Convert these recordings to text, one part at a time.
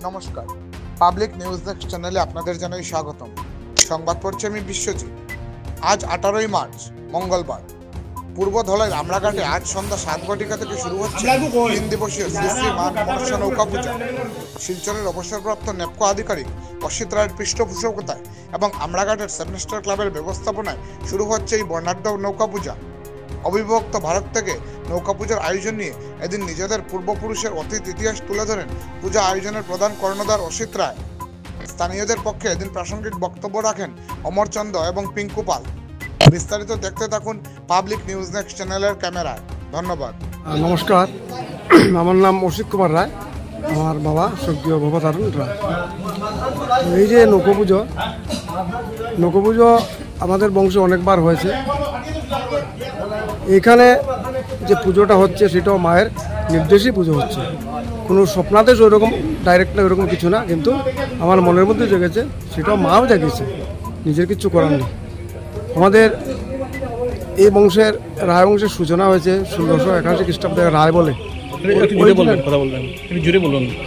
নমস্কার, public news next চ্যানেলে আপনাদের জানাই স্বাগতম। সংবাদ পড়ছি আমি বিশ্বজিৎ। আজ 18ই মার্চ মঙ্গলবার পূর্ব ধলাই আমরাঘাটে আজ সন্ধ্যা 7 ঘটিকা থেকে শুরু হচ্ছে 3 দিবসীয় শ্রী শ্রী মা মনসা নৌকা পূজা। শিলচরের অবসরপ্রাপ্ত নেপকো আধিকারিক অসিত রায়ের পৃষ্ঠপোষকতায় এবং আমরাঘাটের 7 স্টার ক্লাবের ব্যবস্থাপনায় শুরু হচ্ছে এই বর্ণাঢ্য নৌকা পূজা। অবিভক্ত ভারত থেকে নৌকা পূজার আয়োজন নিয়ে এদিন নিজেদের পূর্বপুরুষের অতীত ইতিহাস তুলে ধরেন পূজা আয়োজনের প্রধান কর্ণধার অসিত রায়। স্থানীয়দের পক্ষে এদিন প্রাসঙ্গিক বক্তব্য রাখেন অমরচন্দ্র এবং পিঙ্কু পাল। বিস্তারিত দেখতে থাকুন পাবলিক নিউজ নেক্সট চ্যানেলের ক্যামেরায়। ধন্যবাদ। নমস্কার, আমার নাম অসিত কুমার রায়, আমার বাবা স্বর্গীয় ভবতারণ রায়। এই যে নৌকো পুজো আমাদের বংশে অনেকবার হয়েছে। এখানে যে পুজোটা হচ্ছে সেটাও মায়ের নির্দেশেই পুজো হচ্ছে, কোনো স্বপ্নাদেশ ওইরকম ডাইরেক্টলি ওইরকম কিছু না, কিন্তু আমার মনের মধ্যে জেগেছে, সেটাও মাও জাগিয়েছে, নিজের কিছু করার নেই। আমাদের এই বংশের রায় বংশের সূচনা হয়েছে 1681 খ্রিস্টাব্দে। রায় বলে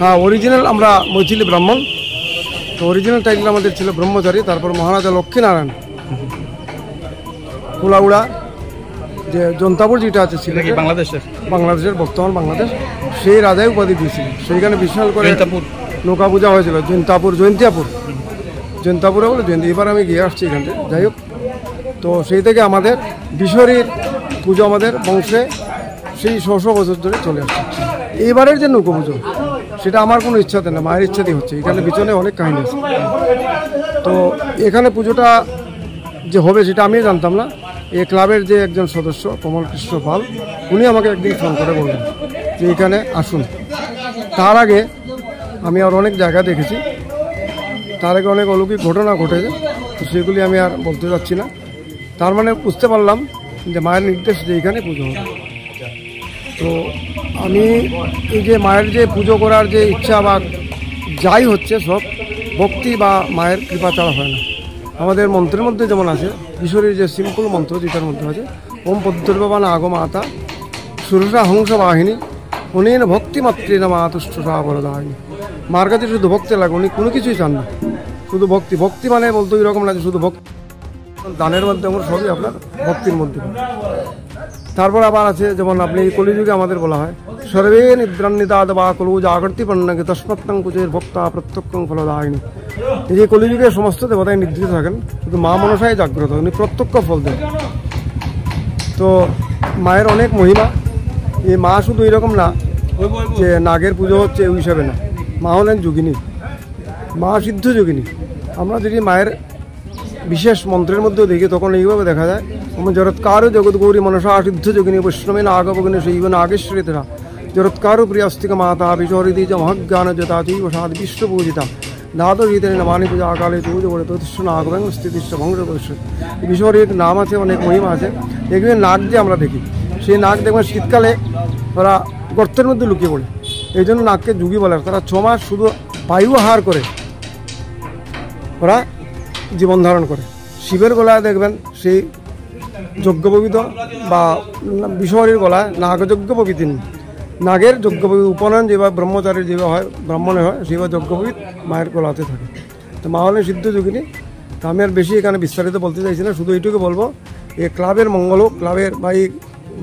হ্যাঁ, অরিজিনাল আমরা মৈথিলি ব্রাহ্মণ, তো অরিজিনাল টাইটেল আমাদের ছিল ব্রহ্মচারী। তারপর মহারাজা লক্ষ্মীনারায়ণ কুলাউড়া যে জন্তাপুর যেটা আছে ছিল বাংলাদেশের বর্তমান বাংলাদেশ, সেই রাজাই উপাধি দিয়েছিল। সেইখানে বিশাল করে নৌকা পূজা হয়েছিল। জয়ন্তাপুরে বলে জয়ন্তী। এবার আমি গিয়ে আসছি এখান থেকে। যাই হোক, তো সেই থেকে আমাদের বিশ্বরীর পুজো আমাদের বংশে সেই 600 বছর ধরে চলে আসছে। এইবারের যে নৌকো পুজো সেটা আমার কোনো ইচ্ছাতে না, মায়ের ইচ্ছাতেই হচ্ছে। এখানে পিছনে অনেক কাহিনী আছে। তো এখানে পুজোটা যে হবে সেটা আমি জানতাম না। এই ক্লাবের যে একজন সদস্য কমল কৃষ্ণ পাল, উনি আমাকে একদিন ফোন করে বললেন যে এখানে আসুন। তার আগে আমি আর অনেক জায়গা দেখেছি, তার আগে অনেক অলৌকিক ঘটনা ঘটেছে, তো সেগুলি আমি আর বলতে চাচ্ছি না। তার মানে বুঝতে পারলাম যে মায়ের নির্দেশ যে এখানে পুজো হবে। তো আমি এই যে মায়ের যে পুজো করার যে ইচ্ছা বা যাই হচ্ছে সব ভক্তি বা মায়ের কৃপা ছাড়া হয় না। আমাদের মন্ত্রের মধ্যে যেমন আছে, ঈশ্বরের যে সিম্পল মন্ত্র যেটার মধ্যে আছে ওম পদ্মর্বান আগমাতা সুরসা হংস বাহিনী উনিন ভক্তি মাতৃ না মাতুষ্টা বলদাহিনী। মার কাছে শুধু ভক্তি লাগে, উনি কোনো কিছুই চান না, শুধু ভক্তি। ভক্তি মানে বলতো এরকম না যে শুধু ভক্তি, দানের মধ্যে আমার সবই আপনার ভক্তির মধ্যে। তারপর আবার আছে যেমন আপনি কলিযুগে আমাদের বলা হয় সর্বে নিদ্রান্বিতাদ বা কলু জাগর্তি পণ্যকে তস্মত্তং কুচের ভক্তা প্রত্যক্ষং ফলদায়িনী। এই যে কলিযুগে সমস্ত দেবতায় নিদ্রিত থাকেন, কিন্তু মা মনসায় জাগ্রত, উনি প্রত্যক্ষ ফল দেন। তো মায়ের অনেক মহিমা। এই মা শুধু এরকম না যে নাগের পুজো হচ্ছে ওই হিসাবে না, মা হলেন যোগিনী, মা সিদ্ধ যোগিনী। আমরা যদি মায়ের বিশেষ মন্ত্রের মধ্যেও দেখি তখন এইভাবে দেখা যায় জরৎকারও জগৎ গৌরী মনসা সিদ্ধ যোগিনী বৈষ্ণবে না আগভগিনী শৈব নাগেশ্বরিতা জরৎকারও প্রিয়াস্তিক মাতা বিশরিতি চ মহাজ্ঞান যতা চৈব সাদ বিশ্বপূজিতা দাদ রীতের নামানি পূজা আকালে পুজো করে ততিষ্ঠ নাগভ্যাং স্থিতিষ্ঠ ভঙ্গ ভবিষ্যৎ। বিশ্বরীর নাম আছে, অনেক মহিমা আছে। এগুলি নাগ যে আমরা দেখি, সেই নাগ দেখবেন শীতকালে ওরা গর্তের মধ্যে লুকিয়ে পড়ে, এই জন্য নাগকে যুগী বলে। তারা 6 মাস শুধু বায়ু আহার করে ওরা জীবন ধারণ করে। শিবের গলায় দেখবেন সেই যজ্ঞপবিত বা বিশ্বরীর গলায় নাগযজ্ঞ পবিত। নাগের যজ্ঞপবিত উপনয়ন যেভাবে ব্রহ্মচারীর যেভাবে হয়, ব্রাহ্মণের হয়, সেভাবে যজ্ঞপবিত মায়ের গলাতে থাকে। তো মা হলেন সিদ্ধ যোগিনী। তো আমি আর বেশি এখানে বিস্তারিত বলতে চাইছি না, শুধু এইটুকু বলবো এই ক্লাবের মঙ্গল হোক। ক্লাবের বা এই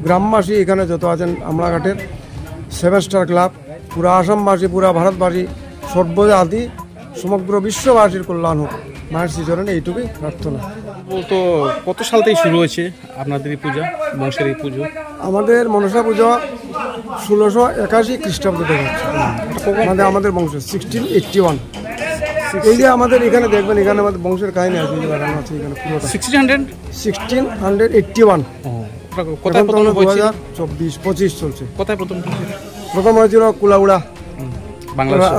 গ্রামবাসী এখানে যত আছেন আমরাঘাটের 7 স্টার ক্লাব, পুরা আসামবাসী, পুরা ভারতবাসী, সর্বজাতি, সমগ্র বিশ্ববাসীর কল্যাণ হোক, মায়ের শ্রীচরণে এইটুকুই প্রার্থনা। তো কত সাল থেকে শুরু হয়েছে আপনাদের এই পূজা, বংশের এই পুজো? আমাদের মনসা পুজো 1681 খ্রিস্টাব্দ থেকে হচ্ছে আমাদের বংশের 1681। এই যে আমাদের এখানে দেখবেন, এখানে আমাদের বংশের কাহিনী আছে, লাগানো আছে এখানে পুরোটা 1681। 2024-25 চলছে। কোথায় প্রথম হয়েছিল কুলাউড়া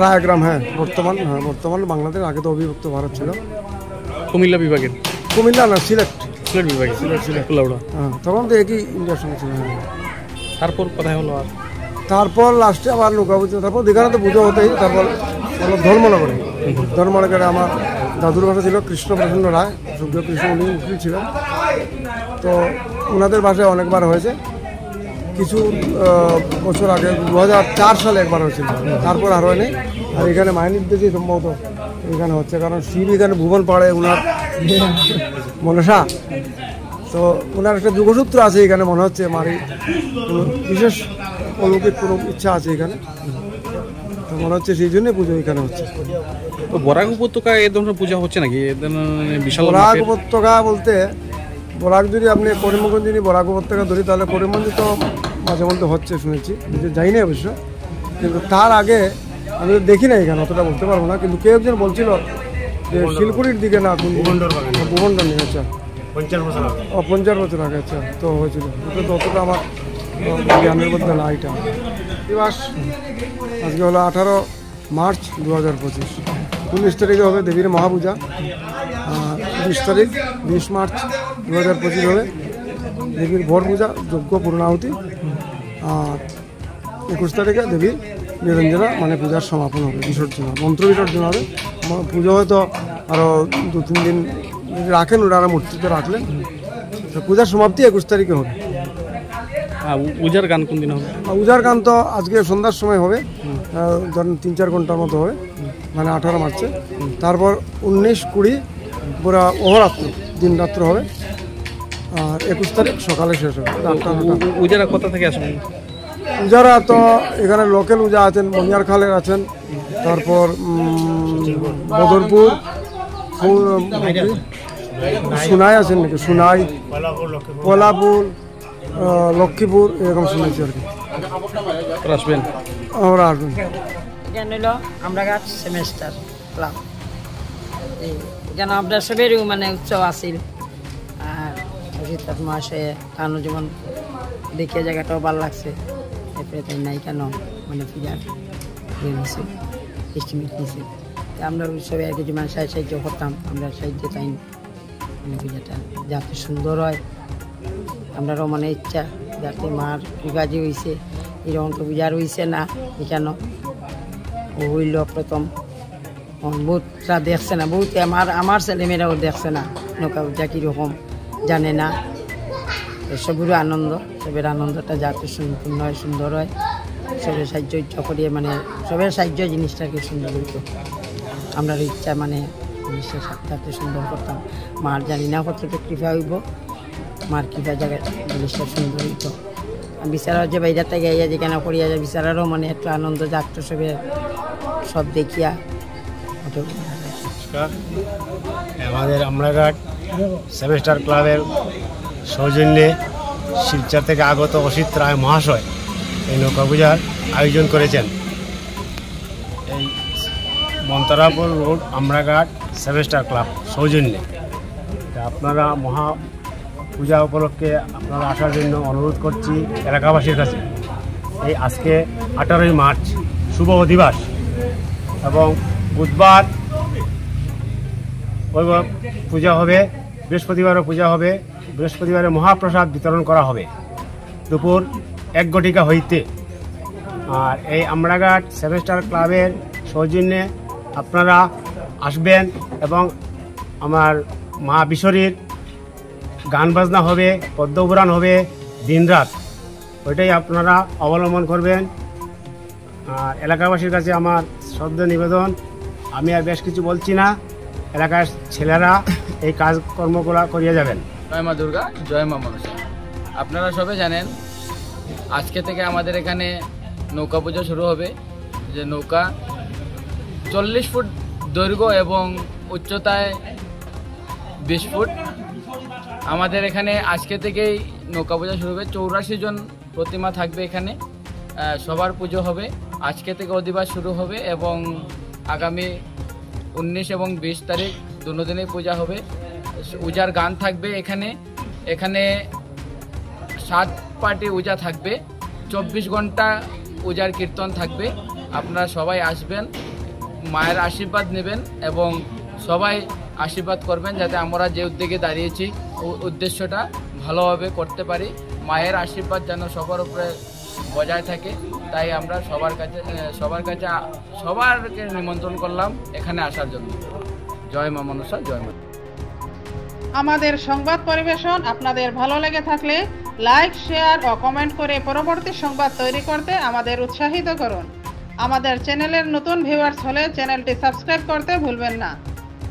রায়গ্রাম। হ্যাঁ, বর্তমান বাংলাদেশ, আগে তো অবিভক্ত ভারত ছিল। কুমিল্লা না, সিলেট বিভাগে কুলাউড়া। হ্যাঁ, তখন তো একই ইন্ডিয়ার সঙ্গে ছিল। তারপর কোথায় হলো? আর তারপর লাস্টে আবার নৌকা পুজো। তারপর এখানে তো পুজো হতেই। তারপর ধর্মনগরে আমার দাদুর ভাষা ছিল কৃষ্ণপ্রসন্ন রায়, সূর্য কৃষ্ণ, উনি উকিল ছিলেন। তো ওনাদের ভাষায় অনেকবার হয়েছে। কিছু বছর আগে 2004 সালে একবার হয়েছিল, তারপর আর হয়নি। আর এখানে মায়ের নির্দেশই সম্ভবত এখানে হচ্ছে, কারণ শিব এখানে ভুবন পাড়ে ওনার মনসা, তো ওনার একটা যোগসূত্র আছে এখানে মনে হচ্ছে, মারি বিশেষ অলৌকিক কোনো ইচ্ছা আছে এখানে, তো মনে হচ্ছে সেই জন্যই পুজো এখানে হচ্ছে। তো বরাক উপত্যকায় এ ধরনের পূজা হচ্ছে নাকি? এ ধরনের বিশাল বরাক মাপের- উপত্যকা বলতে বরাক যদি আপনি করিমগঞ্জ যদি বরাক উপত্যকা ধরি তাহলে করিমগঞ্জে তো মাঝে মধ্যে হচ্ছে শুনেছি, নিজে যাই না অবশ্য, কিন্তু তার আগে আমি তো দেখি না এখানে, অতটা বলতে পারবো না, কিন্তু কেউ একজন বলছিল যে শিলকুড়ির দিকে না ভুবনটা নিয়ে, আচ্ছা 50 বছর আগে, আচ্ছা তো হয়েছিল, এটা তো অতটা আমার জ্ঞানের মধ্যে না। এটা দিবস আজকে হলো 18 মার্চ 2025, 19 তারিখে হবে দেবীর মহাপূজা, আর 20 তারিখ 20 মার্চ 2025 হবে দেবীর ভোর পূজা, যজ্ঞ পূর্ণাহুতি, আর 21 তারিখে দেবীর নিরঞ্জনা মানে পূজার সমাপন হবে, বিসর্জন মন্ত্র বিসর্জন হবে। পুজো হয়তো আরও 2-3 দিন যদি রাখেন, ওনারা মূর্তিতে রাখলেন, তো পূজার সমাপ্তি 21 তারিখে হবে। পূজার গান কোন দিন হবে? পূজার গান তো আজকে সন্ধ্যার সময় হবে, ধরেন 3-4 ঘন্টার মতো হবে, মানে 18 মার্চে, তারপর 19-20 পুরা অহরাত্র দিন রাত্র হবে, আর 21 তারিখ সকালে শেষ হবে 8টা-9টা। পূজারা কোথা থেকে আসবেন? পূজারা তো এখানে লোকাল পূজা আছেন, মনিয়ার খালের আছেন, তারপর বদরপুর, সুনাই আছেন নাকি, সুনাই, কলাপুর, লক্ষ্মীপুর, এরকম শুনেছি আর কি। আসবেন? আমরা আসবেন। এখানে হলো আমরাঘাট সেমেস্টার ক্লাব, যেন আমরা সবেরই মানে উৎসব আসিল, আর অজিত মহাশয়ে কারণ যেমন দেখে জায়গাটাও ভালো লাগছে, এরপরে তাই নাই কেন মানে পূজার নিয়েছে এস্টিমেট নিয়েছে, আমরা উৎসবে আর কিছু মানে সাহায্য করতাম, আমরা সাহায্য তাই মানে পূজাটা যাতে সুন্দর হয়, আমরারও মনে ইচ্ছা যাতে মার পূজাজি হয়েছে, এরকম তো পূজার হয়েছে না এখানে হইল প্রথম, বহুতরা দেখছে না, বহুত আমার ছেলেমেয়েরাও দেখছে না নৌকা পূজা কীরকম জানে না, সবেরও আনন্দ, সবের আনন্দটা যাতে সম্পূর্ণ হয়, সুন্দর হয়, সবের সাহায্য ইচ্ছা করিয়ে মানে সবের সাহায্য জিনিসটাকে সুন্দর হইত, আমরা ইচ্ছা মানে জিনিসটা যাতে সুন্দর করতাম, মার জানি না কতটা কৃপা হইব, মার কৃপা জায়গায় জিনিসটা সুন্দর হইত, বিচারা যে বাইরে থেকে ইয়া যেখানে করিয়া যায় বিচারারও মানে একটু আনন্দ জাগত, সবে সব দেখিয়া আমাদের আমরাঘাট সেমেস্টার ক্লাবের সৌজন্যে শিলচর থেকে আগত অসিত রায় মহাশয় এই নৌকা পূজার আয়োজন করেছেন। এই মন্তরাপুর রোড আমরাঘাট সেমেস্টার ক্লাব সৌজন্যে আপনারা মহা পূজা উপলক্ষে আপনারা আসার জন্য অনুরোধ করছি এলাকাবাসীর কাছে। এই আজকে 18 মার্চ শুভ দিবস এবং বুধবার পূজা হবে, বৃহস্পতিবারও পূজা হবে, বৃহস্পতিবারে মহাপ্রসাদ বিতরণ করা হবে দুপুর 1 ঘটিকা হইতে। আর এই আমরাঘাট সেমেস্টার ক্লাবের সৌজন্যে আপনারা আসবেন এবং আমার মা বিশ্বরীর গান বাজনা হবে, পদ্মপুরাণ হবে দিনরাত, ওইটাই আপনারা অবলম্বন করবেন। আর এলাকাবাসীর কাছে আমার শ্রদ্ধা নিবেদন, আমি আর বেশ কিছু বলছি না, এলাকার ছেলেরা এই কাজকর্মগুলো করিয়ে যাবেন। জয় মা দুর্গা, জয় মা মনসা। আপনারা সবাই জানেন আজকে থেকে আমাদের এখানে নৌকা পুজো শুরু হবে, যে নৌকা 40 ফুট দৈর্ঘ্য এবং উচ্চতায় 20 ফুট। আমাদের এখানে আজকে থেকেই নৌকা পূজা শুরু হবে, 84 জন প্রতিমা থাকবে এখানে, সবার পুজো হবে, আজকে থেকে অধিবাস শুরু হবে এবং আগামী 19 এবং 20 তারিখ দুদিনেই পূজা হবে। পূজার গান থাকবে এখানে, এখানে 7 পার্টি পূজা থাকবে, 24 ঘন্টা পূজার কীর্তন থাকবে। আপনারা সবাই আসবেন, মায়ের আশীর্বাদ নেবেন এবং সবাই আশীর্বাদ করবেন যাতে আমরা যে উদ্যোগে দাঁড়িয়েছি উদ্দেশ্যটা ভালোভাবে করতে পারি, মায়ের আশীর্বাদ যেন সবার উপরে বজায় থাকে। তাই আমরা সবারকে নিমন্ত্রণ করলাম এখানে আসার জন্য। জয় মা মনসা, জয় মা। আমাদের সংবাদ পরিবেশন আপনাদের ভালো লেগে থাকলে লাইক, শেয়ার ও কমেন্ট করে পরবর্তী সংবাদ তৈরি করতে আমাদের উৎসাহিত করুন। আমাদের চ্যানেলের নতুন ভিউয়ার্স হলে চ্যানেলটি সাবস্ক্রাইব করতে ভুলবেন না।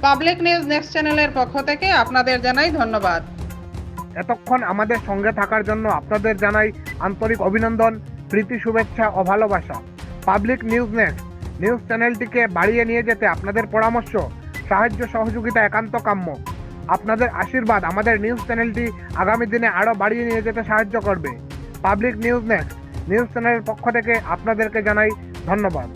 পাবলিক নিউজ নেক্সট চ্যানেলের পক্ষ থেকে আপনাদের জানাই ধন্যবাদ। এতক্ষণ আমাদের সঙ্গে থাকার জন্য আপনাদের জানাই আন্তরিক অভিনন্দন, প্রীতি, শুভেচ্ছা ও ভালোবাসা। পাবলিক নিউজ নেক্সট নিউজ চ্যানেলটিকে বাড়িয়ে নিয়ে যেতে আপনাদের পরামর্শ, সাহায্য, সহযোগিতা একান্ত কাম্য। আপনাদের আশীর্বাদ আমাদের নিউজ চ্যানেলটি আগামী দিনে আরও বাড়িয়ে নিয়ে যেতে সাহায্য করবে। পাবলিক নিউজ নেক্সট নিউজ চ্যানেলের পক্ষ থেকে আপনাদেরকে জানাই ধন্যবাদ।